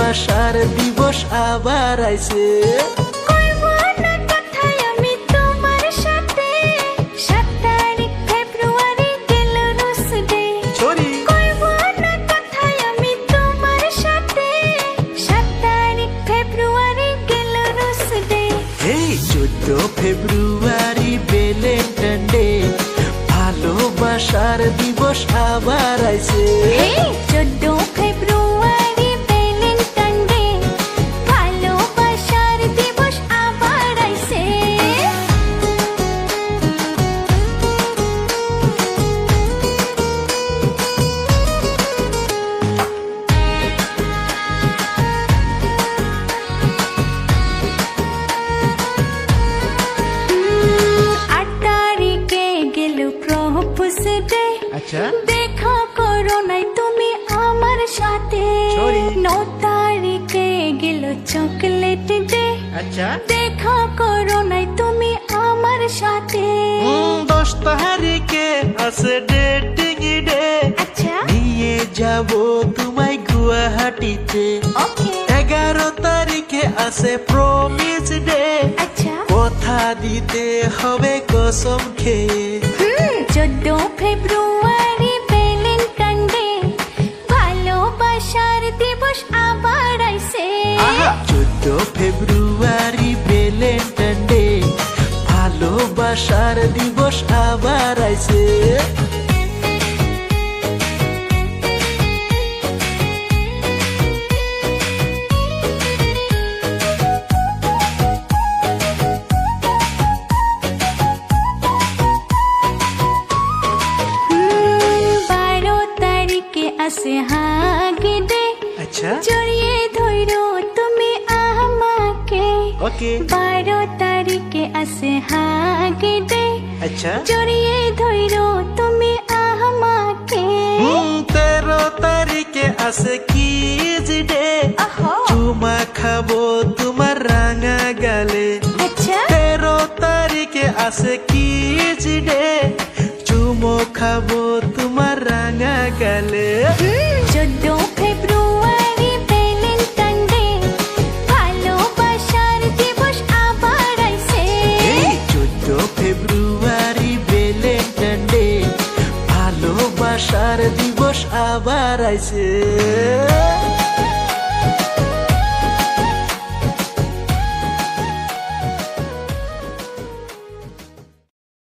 ভালোবাসার দিবস আবার আইছে। ফেব্রুয়ারি ভ্যালেন্টাইন ডে, ভালোবাসার দিবস আবার আইছে। 14 ফেব্রুয়ারি ভ্যালেন্টাইন ডে, ভালোবাসার দিবস আবার আইছে। আচ্ছা, দেখা করো নাই তুমি আমার সাথে। 9 তারিখে গেল চকলেট ডে। আচ্ছা, দেখা করো নাই তুমি আমার সাথে। 10 তারিখে আছে ডেটিং ডে। আচ্ছা, নিয়ে যাব তোমায় গুয়াহাটিতে। 11 তারিখে আছে প্রমিস ডে। আচ্ছা, কথা দিতে হবে কসম খেয়ে। 14 ফেব্রুয়ারি ভ্যালেন্টাইন ডে, ভালোবাসার দিবস আবার আইছে। 14 ফেব্রুয়ারি ভ্যালেন্টাইন ডে, ভালোবাসার দিবস আবার আইছে। আছে হাগি ডে। আচ্ছা, জড়িয়ে ধরো তুমি আমাকে। ওকে। 12 তারিখে আছে হাগি ডে। আচ্ছা, জড়িয়ে ধরো তুমি আমাকে। 13 তারিখে আছে কিস ডে। চুমা খাবো তোমার রাঙা গালে। আচ্ছা, 13 তারিখে আছে কিস ডে। চুমো খাবো তোমার রাঙা গালে। 14 ফেব্রুয়ারি ভ্যালেন্টাইন ডে, ভালোবাসার দিবস আবার আইছে। 14 ফেব্রুয়ারি ভ্যালেন্টাইন ডে, ভালোবাসার দিবস আবার আইছে।